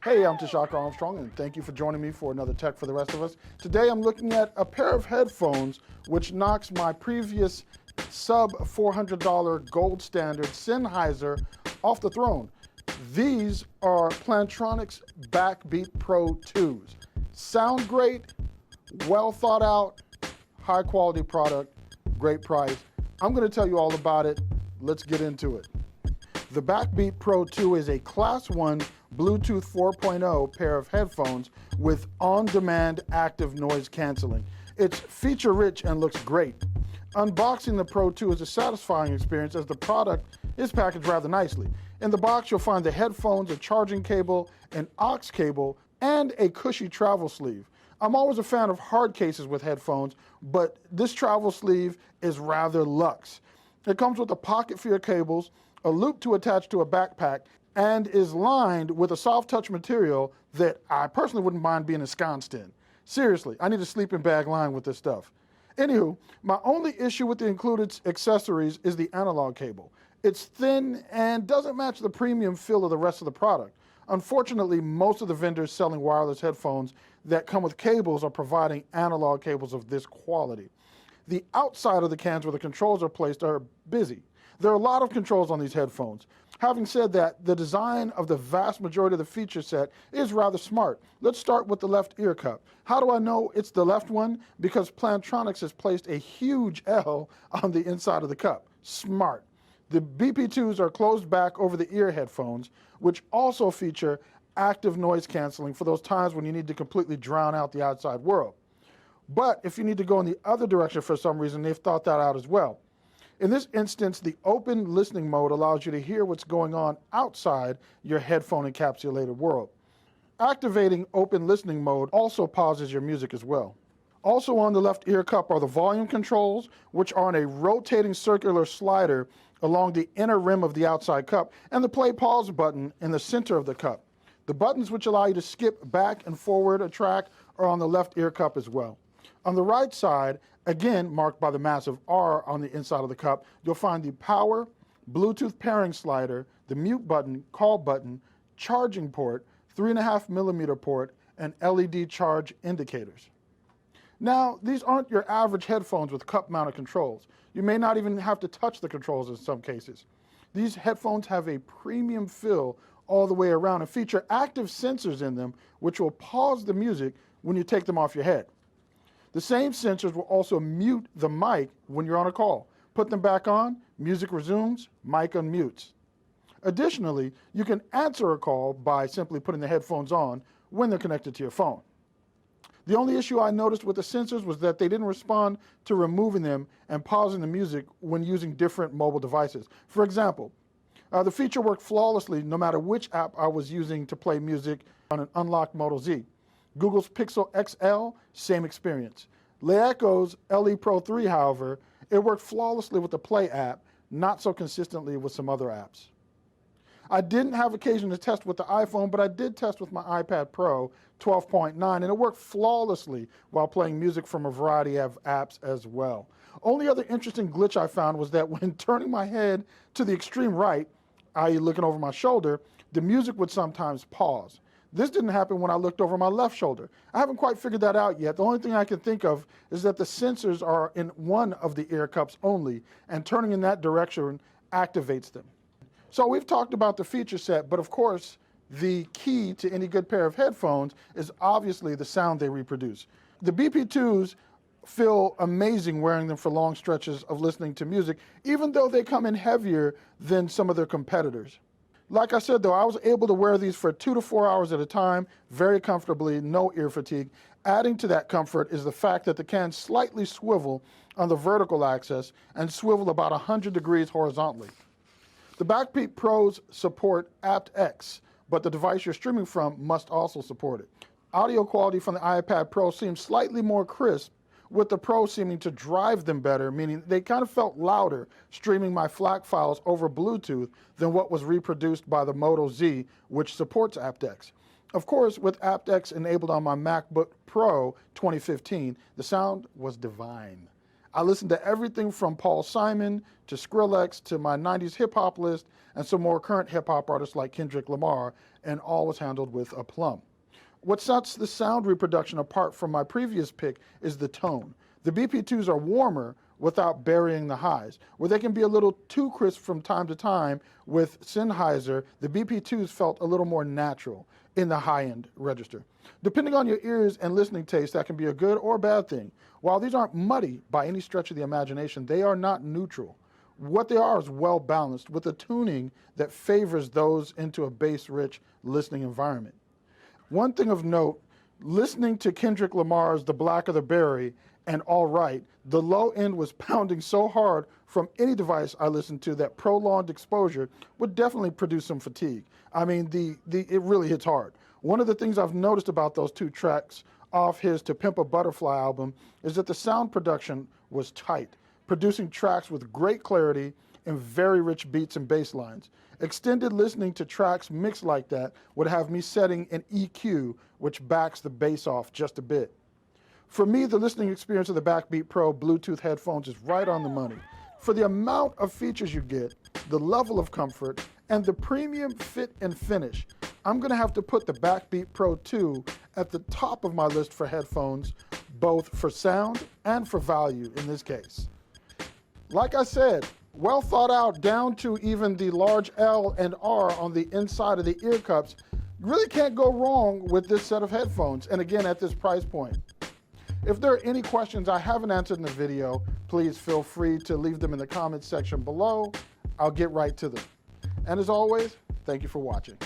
Hey, I'm Tshaka Armstrong, and thank you for joining me for another Tech for the Rest of Us. Today I'm looking at a pair of headphones which knocks my previous sub $400 gold standard Sennheiser off the throne. These are Plantronics Backbeat PRO 2s. Sound great, well thought out, high quality product, great price. I'm going to tell you all about it. Let's get into it. The Backbeat PRO 2 is a Class 1 Bluetooth 4.0 pair of headphones with on-demand active noise canceling. It's feature-rich and looks great. Unboxing the Pro 2 is a satisfying experience as the product is packaged rather nicely. In the box, you'll find the headphones, a charging cable, an aux cable, and a cushy travel sleeve. I'm always a fan of hard cases with headphones, but this travel sleeve is rather luxe. It comes with a pocket for your cables, a loop to attach to a backpack, and is lined with a soft touch material that I personally wouldn't mind being ensconced in. Seriously, I need a sleeping bag lined with this stuff. Anywho, my only issue with the included accessories is the analog cable. It's thin and doesn't match the premium feel of the rest of the product. Unfortunately, most of the vendors selling wireless headphones that come with cables are providing analog cables of this quality. The outside of the cans where the controls are placed are busy. There are a lot of controls on these headphones. Having said that, the design of the vast majority of the feature set is rather smart. Let's start with the left ear cup. How do I know it's the left one? Because Plantronics has placed a huge L on the inside of the cup. Smart. The BP2s are closed back over the ear headphones, which also feature active noise canceling for those times when you need to completely drown out the outside world. But if you need to go in the other direction for some reason, they've thought that out as well. In this instance, the open listening mode allows you to hear what's going on outside your headphone encapsulated world. Activating open listening mode also pauses your music as well. Also on the left ear cup are the volume controls, which are on a rotating circular slider along the inner rim of the outside cup, and the play pause button in the center of the cup. The buttons which allow you to skip back and forward a track are on the left ear cup as well. On the right side, again marked by the massive R on the inside of the cup, you'll find the power, Bluetooth pairing slider, the mute button, call button, charging port, 3.5mm port, and LED charge indicators. Now, these aren't your average headphones with cup-mounted controls. You may not even have to touch the controls in some cases. These headphones have a premium feel all the way around and feature active sensors in them which will pause the music when you take them off your head. The same sensors will also mute the mic when you're on a call. Put them back on, music resumes, mic unmutes. Additionally, you can answer a call by simply putting the headphones on when they're connected to your phone. The only issue I noticed with the sensors was that they didn't respond to removing them and pausing the music when using different mobile devices. For example, the feature worked flawlessly no matter which app I was using to play music on an unlocked Moto Z. Google's Pixel XL, same experience. Leeko's LE Pro 3, however, it worked flawlessly with the Play app, not so consistently with some other apps. I didn't have occasion to test with the iPhone, but I did test with my iPad Pro 12.9, and it worked flawlessly while playing music from a variety of apps as well. Only other interesting glitch I found was that when turning my head to the extreme right, i.e. looking over my shoulder, the music would sometimes pause. This didn't happen when I looked over my left shoulder. I haven't quite figured that out yet. The only thing I can think of is that the sensors are in one of the ear cups only, and turning in that direction activates them. So we've talked about the feature set, but of course, the key to any good pair of headphones is obviously the sound they reproduce. The BP2s feel amazing wearing them for long stretches of listening to music, even though they come in heavier than some of their competitors. Like I said, though, I was able to wear these for 2 to 4 hours at a time, very comfortably, no ear fatigue. Adding to that comfort is the fact that the cans slightly swivel on the vertical axis and swivel about 100 degrees horizontally. The Backbeat Pros support aptX, but the device you're streaming from must also support it. Audio quality from the iPad Pro seems slightly more crisp, with the Pro seeming to drive them better, meaning they kind of felt louder streaming my FLAC files over Bluetooth than what was reproduced by the Moto Z, which supports aptX. Of course, with aptX enabled on my MacBook Pro 2015, the sound was divine. I listened to everything from Paul Simon to Skrillex to my 90s hip hop list and some more current hip hop artists like Kendrick Lamar, and all was handled with aplomb. What sets the sound reproduction apart from my previous pick is the tone. The BP2s are warmer without burying the highs. Where they can be a little too crisp from time to time with Sennheiser, the BP2s felt a little more natural in the high-end register. Depending on your ears and listening taste, that can be a good or bad thing. While these aren't muddy by any stretch of the imagination, they are not neutral. What they are is well balanced with a tuning that favors those into a bass-rich listening environment. One thing of note, listening to Kendrick Lamar's The Blacker the Berry and All Right, the low end was pounding so hard from any device I listened to that prolonged exposure would definitely produce some fatigue. I mean, it really hits hard. One of the things I've noticed about those two tracks off his To Pimp a Butterfly album is that the sound production was tight, producing tracks with great clarity and very rich beats and bass lines. Extended listening to tracks mixed like that would have me setting an EQ, which backs the bass off just a bit. For me, the listening experience of the Backbeat Pro Bluetooth headphones is right on the money. For the amount of features you get, the level of comfort, and the premium fit and finish, I'm gonna have to put the Backbeat Pro 2 at the top of my list for headphones, both for sound and for value in this case. Like I said, well thought out down to even the large L and R on the inside of the ear cups. You really can't go wrong with this set of headphones, and again at this price point. If there are any questions I haven't answered in the video, please feel free to leave them in the comments section below. I'll get right to them. And as always, thank you for watching.